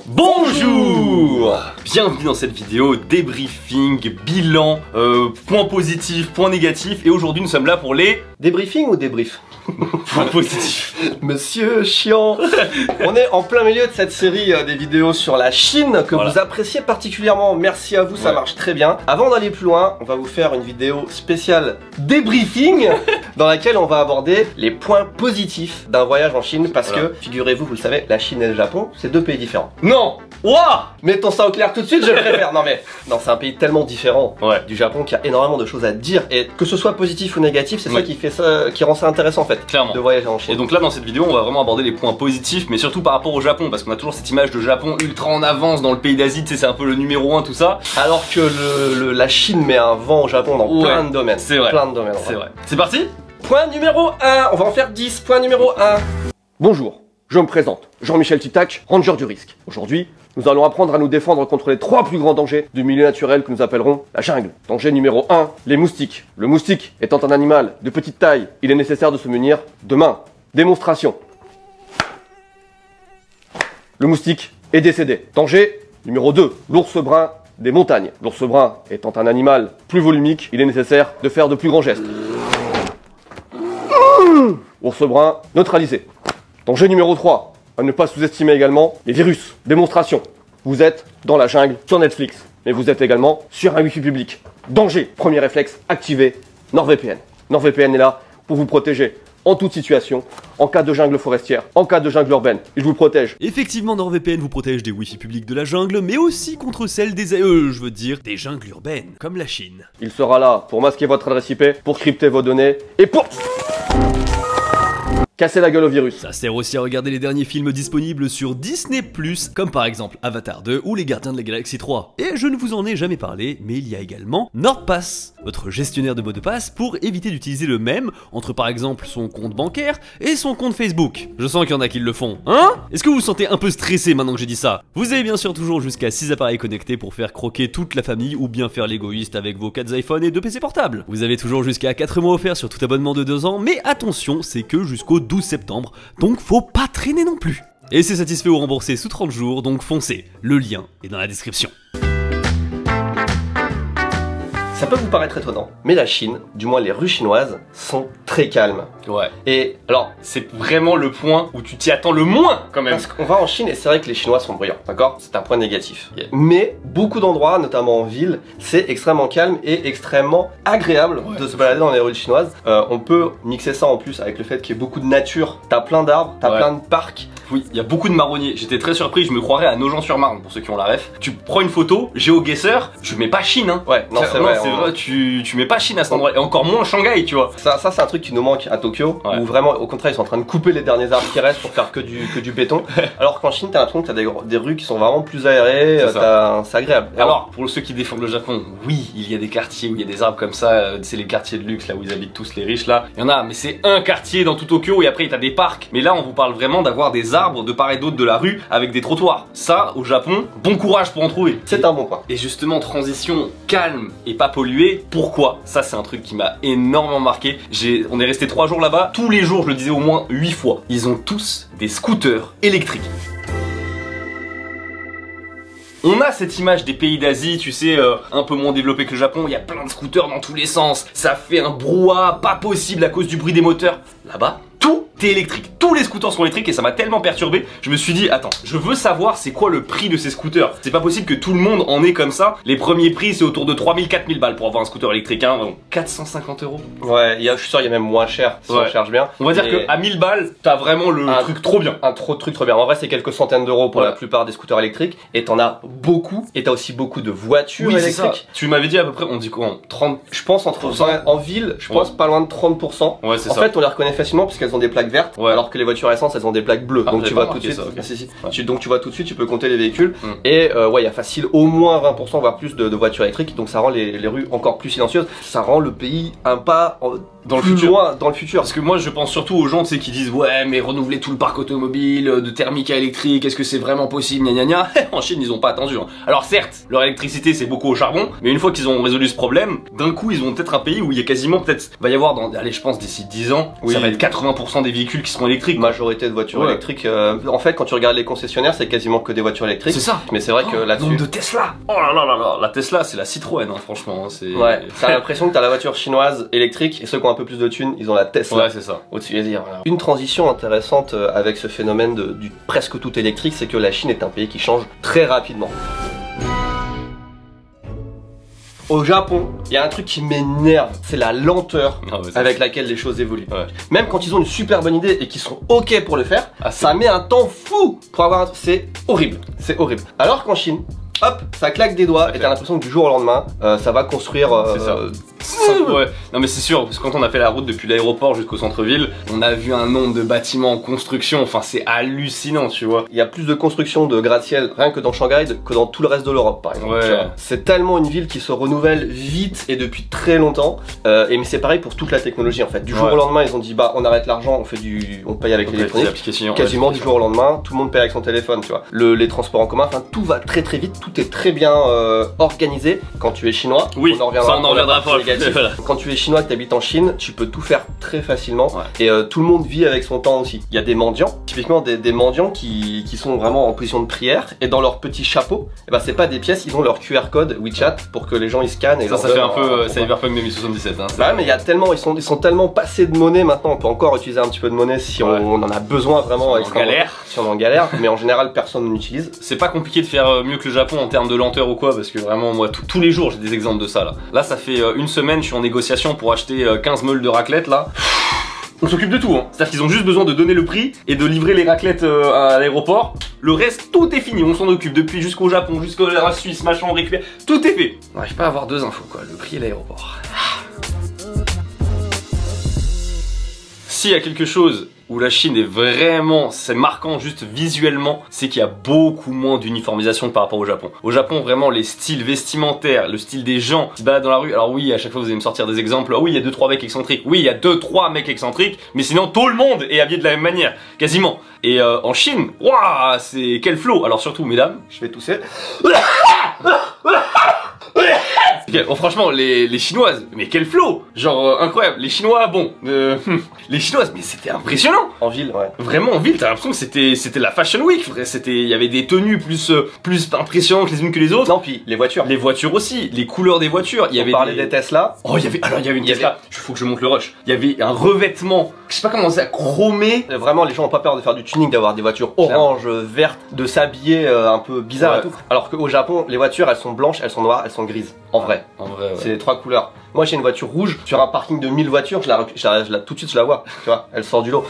Bonjour. Bienvenue dans cette vidéo débriefing, bilan, points positifs, points négatifs. Et aujourd'hui nous sommes là pour les... Débriefing ou débrief? Points positifs. Monsieur chiant. On est en plein milieu de cette série des vidéos sur la Chine que vous appréciez particulièrement. Merci à vous, ça marche très bien. Avant d'aller plus loin, on va vous faire une vidéo spéciale débriefing dans laquelle on va aborder les points positifs d'un voyage en Chine parce que, figurez-vous, vous le savez, la Chine et le Japon, c'est deux pays différents. Non. Ouah. Mettons ça au clair tout de suite, je préfère. Non, c'est un pays tellement différent du Japon qu'il y a énormément de choses à dire. Et que ce soit positif ou négatif, c'est ça qui fait ça, qui rend ça intéressant en fait. Clairement. De voyager en Chine. Et donc là dans cette vidéo on va vraiment aborder les points positifs, mais surtout par rapport au Japon, parce qu'on a toujours cette image de Japon ultra en avance dans le pays d'Asie, tu sais, c'est un peu le numéro 1 tout ça. Alors que la Chine met un vent au Japon dans plein de domaines. C'est vrai. Plein de domaines. C'est vrai. C'est parti. Point numéro 1, on va en faire 10. Point numéro 1. Bonjour, je me présente, Jean-Michel Tutac, ranger du risque. Aujourd'hui, nous allons apprendre à nous défendre contre les 3 plus grands dangers du milieu naturel que nous appellerons la jungle. Danger numéro 1, les moustiques. Le moustique étant un animal de petite taille, il est nécessaire de se munir de mains. Démonstration. Le moustique est décédé. Danger numéro 2, l'ours brun des montagnes. L'ours brun étant un animal plus volumique, il est nécessaire de faire de plus grands gestes. Ours brun neutralisé. Danger numéro 3, à ne pas sous-estimer également les virus. Démonstration. Vous êtes dans la jungle sur Netflix, mais vous êtes également sur un wifi public. Danger. Premier réflexe, activez NordVPN. NordVPN est là pour vous protéger en toute situation, en cas de jungle forestière, en cas de jungle urbaine. Il vous protège. Effectivement, NordVPN vous protège des wifi publics de la jungle, mais aussi contre celles des des jungles urbaines, comme la Chine. Il sera là pour masquer votre adresse IP, pour crypter vos données et pour casser la gueule au virus. Ça sert aussi à regarder les derniers films disponibles sur Disney+, comme par exemple Avatar 2 ou Les Gardiens de la Galaxie 3. Et je ne vous en ai jamais parlé, mais il y a également NordPass, votre gestionnaire de mots de passe pour éviter d'utiliser le même entre par exemple son compte bancaire et son compte Facebook. Je sens qu'il y en a qui le font, hein? Est-ce que vous vous sentez un peu stressé maintenant que j'ai dit ça? Vous avez bien sûr toujours jusqu'à 6 appareils connectés pour faire croquer toute la famille ou bien faire l'égoïste avec vos 4 iPhones et 2 PC portables. Vous avez toujours jusqu'à 4 mois offerts sur tout abonnement de 2 ans, mais attention, c'est que jusqu'au 12 septembre, donc faut pas traîner non plus. Et c'est satisfait ou remboursé sous 30 jours, donc foncez, le lien est dans la description. Ça peut vous paraître étonnant, mais la Chine, du moins les rues chinoises, sont très calmes. Ouais. Et alors, c'est vraiment le point où tu t'y attends le moins quand même. Parce qu'on va en Chine et c'est vrai que les Chinois sont bruyants, d'accord? C'est un point négatif. Mais beaucoup d'endroits, notamment en ville, c'est extrêmement calme et extrêmement agréable de se balader dans les rues chinoises. On peut mixer ça en plus avec le fait qu'il y ait beaucoup de nature. T'as plein d'arbres, t'as plein de parcs. Oui, il y a beaucoup de marronniers. J'étais très surpris, je me croirais à Nogent-sur-Marne pour ceux qui ont la ref. Tu prends une photo, GeoGuessr, je mets pas Chine, hein. Ouais, non, c'est vrai. C'est vrai, tu mets pas Chine à cet endroit, et encore moins Shanghai, tu vois. Ça c'est un truc qui nous manque à Tokyo, où vraiment, au contraire, ils sont en train de couper les derniers arbres qui restent pour faire que du béton. Alors qu'en Chine, t'as l'impression que t'as des rues qui sont vraiment plus aérées, c'est agréable. Alors, pour ceux qui défendent le Japon, oui, il y a des quartiers où il y a des arbres comme ça, c'est les quartiers de luxe, là où ils habitent tous les riches, là. Il y en a, mais c'est un quartier dans tout Tokyo, et après, t'as des parcs. Mais là, on vous parle vraiment d'avoir des arbres de part et d'autre de la rue avec des trottoirs. Ça, au Japon, bon courage pour en trouver. C'est un bon point. Et justement, transition calme et pas polluée. Pourquoi? Ça, c'est un truc qui m'a énormément marqué. On est resté 3 jours là-bas. Tous les jours, je le disais au moins 8 fois. Ils ont tous des scooters électriques. On a cette image des pays d'Asie, tu sais, un peu moins développés que le Japon, il y a plein de scooters dans tous les sens, ça fait un brouhaha pas possible à cause du bruit des moteurs. Là-bas, tout est électrique, tous les scooters sont électriques et ça m'a tellement perturbé, je me suis dit, attends, je veux savoir c'est quoi le prix de ces scooters. C'est pas possible que tout le monde en ait comme ça, les premiers prix c'est autour de 3000-4000 balles pour avoir un scooter électrique, hein, donc 450 €. Ouais, je suis sûr il y a même moins cher si on charge bien. On va dire qu'à 1000 balles, t'as vraiment le truc trop bien. Un truc trop bien, en vrai c'est quelques centaines d'euros pour la plupart des scooters électriques et t'en as beaucoup, et t'as aussi beaucoup de voitures électriques. Tu m'avais dit à peu près, on dit quoi, 30? Je pense en ville, je pense pas loin de 30%. Ouais, c'est ça. En fait on les reconnaît facilement parce qu'elles ont des plaques vertes, alors que les voitures essence elles ont des plaques bleues. Donc tu vois tout de suite. Donc tu vois tout de suite, tu peux compter les véhicules. Et ouais, il y a facile au moins 20% voire plus de voitures électriques. Donc ça rend les rues encore plus silencieuses. Ça rend le pays un pas dans le futur. Loin dans le futur. Parce que moi je pense surtout aux gens tu sais, qui disent ouais mais renouveler tout le parc automobile de thermique à électrique, est-ce que c'est vraiment possible, gna gna gna. En Chine ils ont pas attendu. Hein. Alors certes leur électricité c'est beaucoup au charbon, mais une fois qu'ils ont résolu ce problème, d'un coup ils ont peut-être un pays où il y a quasiment va y avoir allez je pense d'ici 10 ans, ça va être 80% 80% des véhicules qui seront électriques. Majorité de voitures électriques. En fait, quand tu regardes les concessionnaires, c'est quasiment que des voitures électriques. C'est ça. Mais c'est vrai que là-dessus. Nombre de Tesla. Oh là là là là. La Tesla, c'est la Citroën, hein, franchement. Ouais. T'as l'impression que t'as la voiture chinoise électrique et ceux qui ont un peu plus de thunes, ils ont la Tesla. Ouais, c'est ça. Au-dessus des dire. Une transition intéressante avec ce phénomène du presque tout électrique, c'est que la Chine est un pays qui change très rapidement. Au Japon, il y a un truc qui m'énerve, c'est la lenteur avec laquelle les choses évoluent. Ouais. Même quand ils ont une super bonne idée et qu'ils sont ok pour le faire, ça met un temps fou pour avoir un... C'est horrible, c'est horrible. Alors qu'en Chine, hop, ça claque des doigts et t'as l'impression que du jour au lendemain, ça va construire... c'est ça. Ouais, non mais c'est sûr, parce que quand on a fait la route depuis l'aéroport jusqu'au centre-ville, on a vu un nombre de bâtiments en construction, enfin c'est hallucinant, tu vois. Il y a plus de construction de gratte-ciel rien que dans Shanghai que dans tout le reste de l'Europe par exemple. Ouais. C'est tellement une ville qui se renouvelle vite et depuis très longtemps, et mais c'est pareil pour toute la technologie en fait. Du jour au lendemain ils ont dit bah on arrête l'argent, on paye avec l'électronique, quasiment du jour au lendemain, tout le monde paye avec son téléphone, tu vois. Les transports en commun, enfin tout va très très vite, tout est très bien organisé. Quand tu es chinois, oui, on en reviendra pour voilà. Quand tu es chinois et que tu habites en Chine, tu peux tout faire très facilement et tout le monde vit avec son temps aussi. Il y a des mendiants, typiquement des mendiants qui sont vraiment en position de prière et dans leur petit chapeau, et ben c'est pas des pièces, ils ont leur QR code WeChat pour que les gens ils scannent et ça fait un peu Cyberpunk 2077 hein, bah mais il y a tellement, ils sont tellement passés de monnaie maintenant, on peut encore utiliser un petit peu de monnaie si on en a besoin vraiment si on est en galère, mais en général personne n'utilise. C'est pas compliqué de faire mieux que le Japon en termes de lenteur ou quoi, parce que vraiment moi tous les jours j'ai des exemples de ça là. Là ça fait une semaine, je suis en négociation pour acheter 15 meules de raclette là. On s'occupe de tout, hein. C'est-à-dire qu'ils ont juste besoin de donner le prix et de livrer les raclettes à l'aéroport. Le reste, tout est fini, on s'en occupe depuis jusqu'au Japon, jusqu'à la Suisse, machin, on récupère. Tout est fait. On n'arrive pas à avoir deux infos quoi, le prix et l'aéroport. S'il y a quelque chose où la Chine est vraiment, c'est marquant juste visuellement, c'est qu'il y a beaucoup moins d'uniformisation par rapport au Japon. Au Japon, vraiment, les styles vestimentaires, le style des gens qui se baladent dans la rue, alors oui, à chaque fois vous allez me sortir des exemples, ah oui, il y a 2-3 mecs excentriques, oui, il y a 2-3 mecs excentriques, mais sinon tout le monde est habillé de la même manière, quasiment. Et en Chine, waouh, c'est quel flow. Alors surtout, mesdames, je vais tousser. Oh, franchement, les chinoises, mais quel flow! Genre incroyable. Les chinois, bon, les chinoises, mais c'était impressionnant. En ville, ouais. Vraiment en ville, t'as l'impression que c'était la Fashion Week. Il y avait des tenues plus impressionnantes les unes que les autres. Non, puis les voitures. Les voitures aussi, les couleurs des voitures. Il y avait des Tesla. Oh, il y avait une Tesla. Faut que je monte le rush. Il y avait un revêtement. Je sais pas comment c'est, chromé. Vraiment, les gens ont pas peur de faire du tuning, d'avoir des voitures orange, vertes, de s'habiller un peu bizarre et tout. Alors qu'au Japon, les voitures, elles sont blanches, elles sont noires, elles sont grises. En vrai. En vrai, ouais. C'est les 3 couleurs. Moi, j'ai une voiture rouge sur un parking de 1000 voitures, tout de suite, je la vois. Tu vois, elle sort du lot.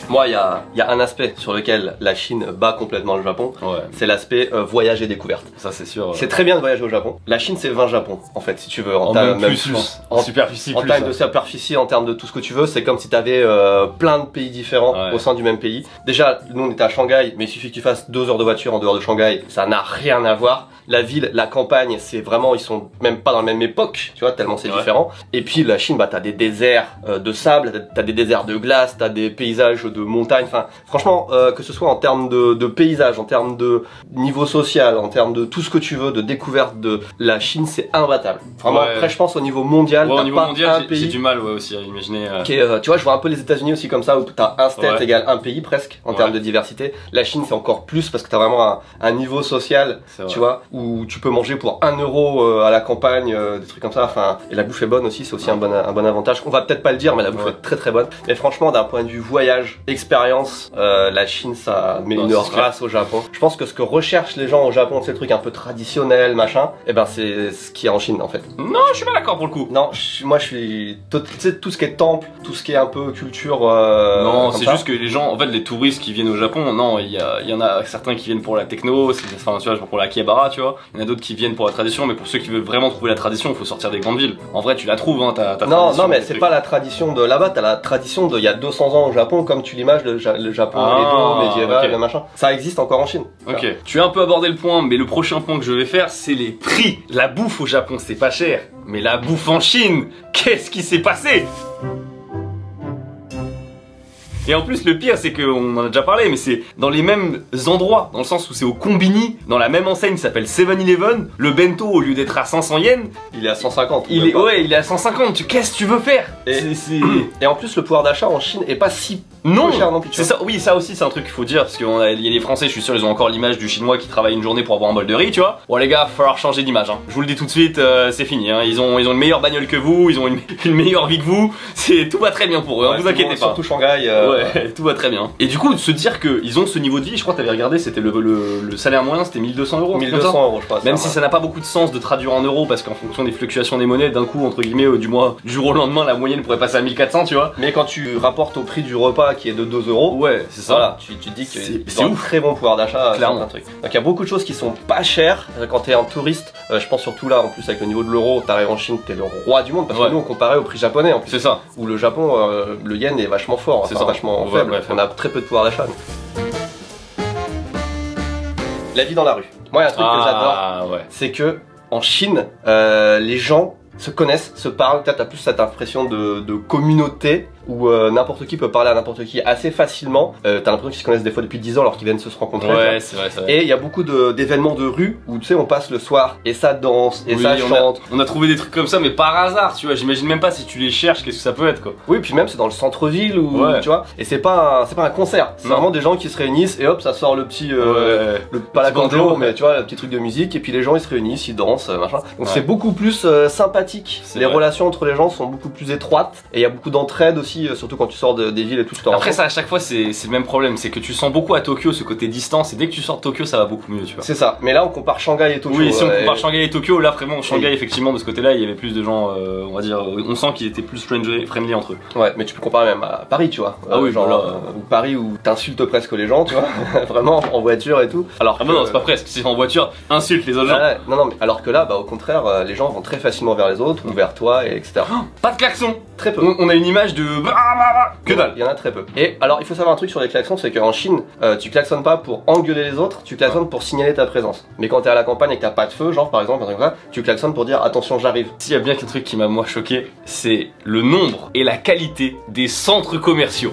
Moi, il y a un aspect sur lequel la Chine bat complètement le Japon, c'est l'aspect voyage et découverte. Ça, c'est sûr. C'est très bien de voyager au Japon. La Chine, c'est 20 Japon, en fait, si tu veux. En superficie, en taille de superficie, en termes de tout ce que tu veux, c'est comme si tu avais plein de pays différents au sein du même pays. Déjà, nous, on était à Shanghai, mais il suffit que tu fasses 2 heures de voiture en dehors de Shanghai, ça n'a rien à voir. La ville, la campagne, c'est vraiment, ils sont même pas dans la même époque, tu vois, tellement c'est différent. Et puis la Chine, bah t'as des déserts de sable, t'as des déserts de glace, t'as des paysages de montagne. Enfin, franchement, que ce soit en termes de paysage, en termes de niveau social, en termes de tout ce que tu veux, de découverte de la Chine, c'est imbattable. Vraiment. Après, je pense au niveau mondial, au niveau mondial, j'ai du mal aussi à imaginer. Tu vois, je vois un peu les États-Unis aussi comme ça, où t'as un state égale un pays presque en termes de diversité. La Chine, c'est encore plus parce que t'as vraiment un niveau social, tu vois, où tu peux manger pour 1 euro à la campagne, des trucs comme ça. Enfin, et la bouffe est bonne aussi, c'est aussi un bon avantage. On va peut-être pas le dire, mais la bouffe est très très bonne. Mais franchement, d'un point de vue voyage, expérience, la Chine, ça met une race au Japon. Je pense que ce que recherchent les gens au Japon, c'est le truc un peu traditionnel, machin. Et ben c'est ce qui est en Chine en fait. Non, je suis pas d'accord pour le coup. Non, moi je suis, tu sais, tout ce qui est temple, tout ce qui est un peu culture. Non, c'est juste que les gens, en fait, les touristes qui viennent au Japon, non, il y en a certains qui viennent pour la techno, enfin, tu vois, pour la Akihabara, tu vois. Il y en a d'autres qui viennent pour la tradition, mais pour ceux qui veulent vraiment trouver la tradition, il faut sortir des grandes villes. En vrai, tu la trouves, hein, ta tradition. Non, mais c'est pas la tradition de là-bas, t'as la tradition de il y a 200 ans au Japon, comme tu l'images, le Japon Edo, médiéval, le machin. Ça existe encore en Chine. Ok. Tu as un peu abordé le point, mais le prochain point que je vais faire, c'est les prix. La bouffe au Japon, c'est pas cher. Mais la bouffe en Chine, qu'est-ce qui s'est passé ? Et en plus, le pire, c'est qu'on en a déjà parlé, mais c'est dans les mêmes endroits, dans le sens où c'est au Combini, dans la même enseigne qui s'appelle 7-Eleven. Le bento, au lieu d'être à 500 yens, il est à 150. il est à 150. Qu'est-ce que tu veux faire? Et en plus, le pouvoir d'achat en Chine est pas si non, cher non plus. c'est ça. Oui, ça aussi, c'est un truc qu'il faut dire, parce qu'il y a les Français, je suis sûr, ils ont encore l'image du Chinois qui travaille une journée pour avoir un bol de riz, tu vois. Bon, les gars, il va falloir changer d'image. Hein. Je vous le dis tout de suite, c'est fini. Hein. Ils ont une meilleure bagnole que vous, ils ont une meilleure vie que vous. Tout va très bien pour eux. Hein, vous inquiétez pas. Surtout Shanghai. Ouais, tout va très bien. Et du coup, de se dire qu'ils ont ce niveau de vie, je crois que t'avais regardé, c'était le salaire moyen, c'était 1200 euros. 1200 euros, je crois. Même si ça n'a pas beaucoup de sens de traduire en euros, parce qu'en fonction des fluctuations des monnaies, d'un coup, entre guillemets, du jour au lendemain, la moyenne pourrait passer à 1400, tu vois. Mais quand tu rapportes au prix du repas qui est de 2 euros, ouais, c'est ça. Voilà, tu te dis que c'est un très bon pouvoir d'achat, clairement. un truc. Donc il y a beaucoup de choses qui sont pas chères quand t'es un touriste. Je pense surtout là, en plus avec le niveau de l'euro, t'arrives en Chine, t'es le roi du monde. Parce que nous, on comparait au prix japonais en plus. C'est ça. Où le Japon, le yen est vachement fort, c'est vachement faible. On a très peu de pouvoir d'achat. La vie dans la rue. Moi, il y a un truc que j'adore, c'est que en Chine, les gens se connaissent, se parlent. T'as plus cette impression de communauté où n'importe qui peut parler à n'importe qui assez facilement. T'as l'impression qu'ils se connaissent des fois depuis 10 ans alors qu'ils viennent se rencontrer. Ouais, c'est vrai. Et il y a beaucoup d'événements de rue où tu sais, on passe le soir et ça danse et ça chante. On a trouvé des trucs comme ça, mais par hasard, tu vois. J'imagine même pas si tu les cherches, qu'est-ce que ça peut être quoi. Oui, puis même c'est dans le centre-ville ou tu vois. Et c'est pas un concert. C'est vraiment des gens qui se réunissent et hop, ça sort le petit, pas la banjo, mais tu vois, le petit truc de musique. Et puis les gens ils se réunissent, ils dansent, machin. Donc c'est beaucoup plus sympathique. Les relations entre les gens sont beaucoup plus étroites et il y a beaucoup d'entraide aussi. Surtout quand tu sors des villes et tout. Après ça à chaque fois c'est le même problème, c'est que tu sens beaucoup à Tokyo ce côté distance et dès que tu sors de Tokyo ça va beaucoup mieux tu vois. C'est ça, mais là on compare Shanghai et Tokyo. Oui si on compare Shanghai et Tokyo, là vraiment Shanghai effectivement de ce côté là il y avait plus de gens, on va dire, on sent qu'ils étaient plus friendly entre eux. Ouais mais tu peux comparer même à Paris tu vois. Ah oui genre Paris où t'insultes presque les gens tu vois, vraiment en voiture et tout. Alors ah non c'est pas presque, c'est en voiture, insulte les autres gens. Non mais alors que là bah au contraire les gens vont très facilement vers les autres ou vers toi et etc. Pas de klaxon. Très peu. On a une image de que dalle. Il y en a très peu. Et alors il faut savoir un truc sur les klaxons, c'est qu'en Chine, tu klaxonnes pas pour engueuler les autres, tu klaxonnes pour signaler ta présence. Mais quand t'es à la campagne et que t'as pas de feu, genre par exemple, un truc comme ça, tu klaxonnes pour dire attention j'arrive. S'il y a bien qu'un truc qui m'a moi choqué, c'est le nombre et la qualité des centres commerciaux.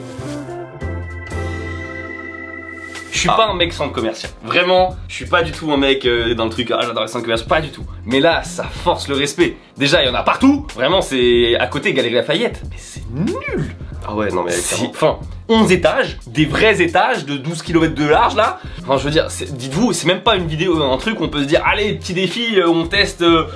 Je suis pas un mec centre commercial. Vraiment, je suis pas du tout un mec dans le truc, j'adore les centres commerciaux, pas du tout. Mais là, ça force le respect. Déjà, il y en a partout. Vraiment, c'est à côté Galerie Lafayette. Mais c'est nul. Ah ouais, non mais enfin, 11 étages, des vrais étages de 12 km de large là. Enfin je veux dire, dites-vous, c'est même pas une vidéo, un truc où on peut se dire allez petit défi, on teste 2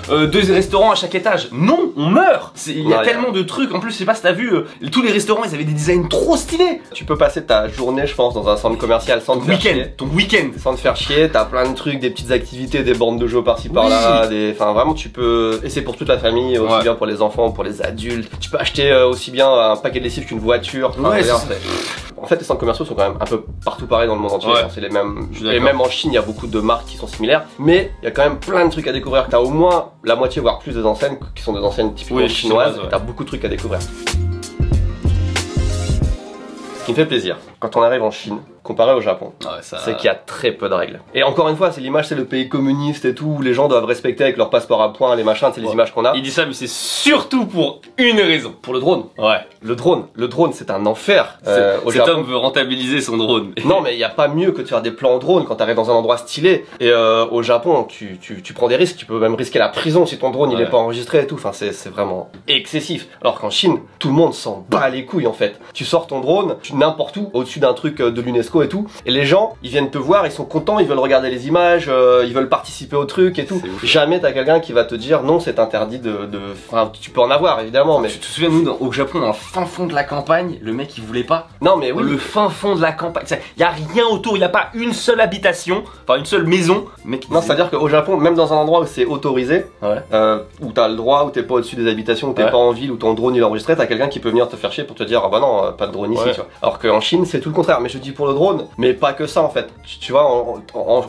restaurants à chaque étage. Non, on meurt. Il y a tellement de trucs, en plus je sais pas si t'as vu, tous les restaurants ils avaient des designs trop stylés. Tu peux passer ta journée je pense dans un centre commercial sans te faire chier. Ton week-end. Sans te faire chier, t'as plein de trucs, des petites activités, des bornes de jeux par-ci par-là, enfin vraiment tu peux, et c'est pour toute la famille, aussi bien pour les enfants, pour les adultes. Tu peux acheter aussi bien un paquet de lessive qu'une voiture. En fait, les centres commerciaux sont quand même un peu partout pareil dans le monde entier. C'est les mêmes. Et même en Chine, il y a beaucoup de marques qui sont similaires. Mais il y a quand même plein de trucs à découvrir. T'as au moins la moitié, voire plus des enseignes qui sont des enseignes typiquement chinoises. T'as beaucoup de trucs à découvrir. Ce qui me fait plaisir, quand on arrive en Chine, comparé au Japon, c'est qu'il y a très peu de règles. Et encore une fois, c'est l'image, c'est le pays communiste et tout, où les gens doivent respecter avec leur passeport à points, les machins, c'est les images qu'on a. Il dit ça, mais c'est surtout pour une raison. Pour le drone. Ouais. Le drone, c'est un enfer. Cet homme veut rentabiliser son drone. Non, mais il n'y a pas mieux que de faire des plans en drone quand t'arrives dans un endroit stylé. Et au Japon, tu prends des risques, tu peux même risquer la prison si ton drone il est pas enregistré et tout. Enfin, c'est vraiment excessif. Alors qu'en Chine, tout le monde s'en bat les couilles en fait. Tu sors ton drone, n'importe où, au-dessus d'un truc de l'UNESCO et tout. Et les gens, ils viennent te voir, ils sont contents, ils veulent regarder les images, ils veulent participer au truc et tout. Jamais t'as quelqu'un qui va te dire non, c'est interdit Enfin, tu peux en avoir évidemment, mais. Tu te souviens, nous, au Japon, dans le fin fond de la campagne, le mec il voulait pas. Non, mais oui. Le fin fond de la campagne. Il y a rien autour, il n'y a pas une seule habitation, enfin une seule maison. Mec, non, c'est-à-dire qu'au Japon, même dans un endroit où c'est autorisé, où t'as le droit, où t'es pas au-dessus des habitations, où t'es pas en ville, où ton drone il est enregistré, t'as quelqu'un qui peut venir te faire chier pour te dire ah bah non, pas de drone ici, tu vois. Alors qu'en Chine, c'est tout le contraire. Mais je dis pour le drone, mais pas que ça en fait. Tu vois,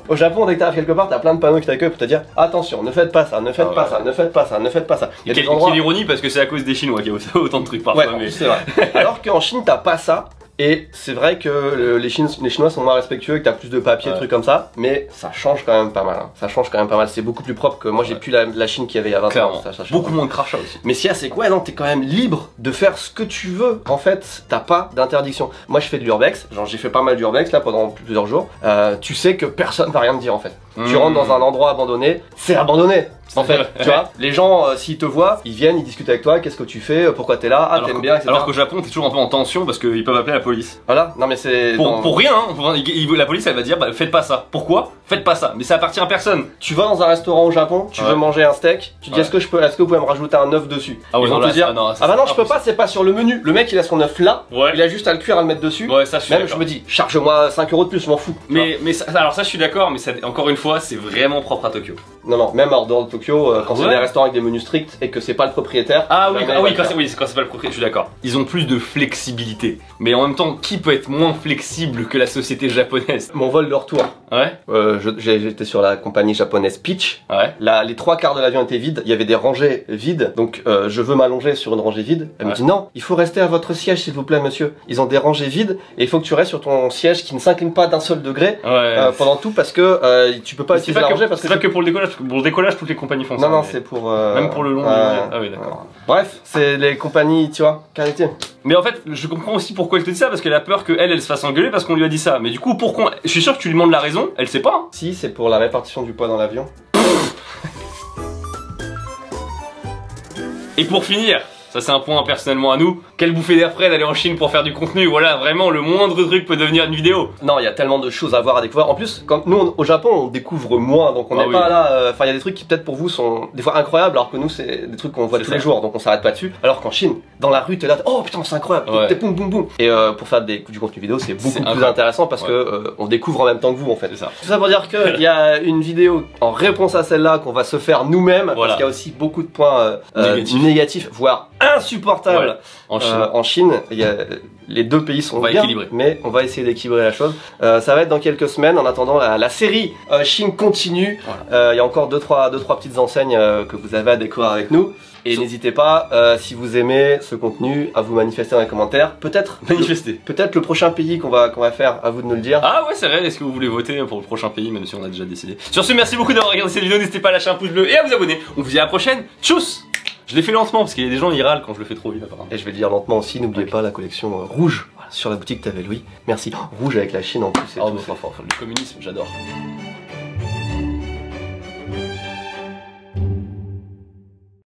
au Japon, dès que t'arrives quelque part, t'as plein de panneaux qui t'accueillent pour te dire attention, ne faites pas ça, ne faites pas ça, ne faites pas ça, ne faites pas ça. Quelle ironie parce que c'est à cause des Chinois qu'il y a autant de trucs parfois. Ouais, c'est vrai. Alors qu'en Chine, t'as pas ça. Et c'est vrai que les Chinois sont moins respectueux, que t'as plus de papier, trucs comme ça, mais ça change quand même pas mal. Hein. Ça change quand même pas mal. C'est beaucoup plus propre que moi j'ai plus la Chine qu'il y avait il y a 20 ans. Ça beaucoup moins de crachats aussi. Mais ce qu'il y a, c'est que ouais, non, t'es quand même libre de faire ce que tu veux. En fait, t'as pas d'interdiction. Moi, je fais de l'urbex. Genre, j'ai fait pas mal d'urbex là pendant plusieurs jours. Tu sais que personne va rien te dire en fait. Tu rentres dans un endroit abandonné, c'est abandonné. En fait, tu vois, les gens, s'ils te voient, ils viennent, ils discutent avec toi, qu'est-ce que tu fais, pourquoi t'es là, t'aimes bien, etc. Alors qu'au Japon, t'es toujours un peu en tension parce qu'ils peuvent appeler la police. Voilà, non mais c'est... Pour rien, hein. La police elle va dire, bah, faites pas ça. Pourquoi? Faites pas ça, mais ça appartient à personne. Tu vas dans un restaurant au Japon, tu veux manger un steak, tu dis est-ce que vous pouvez me rajouter un œuf dessus? Ah ouais, ils vont te dire, ah bah non, je peux pas, c'est pas sur le menu. Le mec il a son œuf là, il a juste à le cuire, à le mettre dessus. Ouais, ça je suis même je me dis, charge-moi 5 € de plus, je m'en fous. Mais alors ça je suis d'accord, mais ça, encore une fois, c'est vraiment propre à Tokyo. Non, même hors dehors de Tokyo, quand c'est des restaurants avec des menus stricts et que c'est pas le propriétaire. Ah oui, quand c'est pas le propriétaire, je suis d'accord. Ils ont plus de flexibilité. Mais en même temps, qui peut être moins flexible que la société japonaise? Mon vol de retour. Ouais. J'étais sur la compagnie japonaise Peach. Ouais. Là, les 3/4 de l'avion étaient vides. Il y avait des rangées vides. Donc, je veux m'allonger sur une rangée vide. Elle me dit non, il faut rester à votre siège, s'il vous plaît, monsieur. Ils ont des rangées vides et il faut que tu restes sur ton siège qui ne s'incline pas d'un seul degré pendant tout parce que tu peux pas utiliser la rangée parce que c'est pas que pour le décollage. Parce que pour le décollage, toutes les compagnies font ça. Non, c'est pour même pour le long. Ah oui, d'accord. Bref, c'est les compagnies, tu vois, qualité. Mais en fait, je comprends aussi pourquoi elle te dit ça, parce qu'elle a peur qu'elle se fasse engueuler parce qu'on lui a dit ça. Mais du coup, pourquoi? Je suis sûr que tu lui demandes la raison, elle sait pas. Hein. Si, c'est pour la répartition du poids dans l'avion. Et pour finir, ça c'est un point personnellement à nous, quelle bouffée d'air frais d'aller en Chine pour faire du contenu, voilà, vraiment le moindre truc peut devenir une vidéo. Non, il y a tellement de choses à voir, à découvrir. En plus, quand nous au Japon, on découvre moins, donc on n'est pas là. Enfin, il y a des trucs qui peut-être pour vous sont des fois incroyables, alors que nous c'est des trucs qu'on voit tous les jours, donc on s'arrête pas dessus. Alors qu'en Chine, dans la rue, t'es là, oh putain, c'est incroyable, t'es boum boum boum. Et pour faire du contenu vidéo, c'est beaucoup plus intéressant parce que on découvre en même temps que vous en fait. Ça. Tout ça pour dire qu'il y a une vidéo en réponse à celle-là qu'on va se faire nous-mêmes, parce qu'il y a aussi beaucoup de points négatifs, voire insupportables en Chine. Les deux pays sont bien, mais on va essayer d'équilibrer la chose. Ça va être dans quelques semaines. En attendant, la série Chine continue. Il y a encore deux trois petites enseignes que vous avez à découvrir avec nous. Et n'hésitez pas, si vous aimez ce contenu, à vous manifester dans les commentaires. Peut-être le prochain pays qu'on va faire, à vous de nous le dire. Ah ouais, c'est vrai, est-ce que vous voulez voter pour le prochain pays, même si on a déjà décidé. Sur ce, merci beaucoup d'avoir regardé cette vidéo, n'hésitez pas à lâcher un pouce bleu et à vous abonner. On vous dit à la prochaine, tchuss. Je l'ai fait lentement parce qu'il y a des gens qui râlent quand je le fais trop vite apparemment. Et je vais le dire lentement aussi, n'oubliez pas la collection rouge sur la boutique T'avais Louis. Merci. Rouge avec la Chine en plus. Oh, le communisme, j'adore.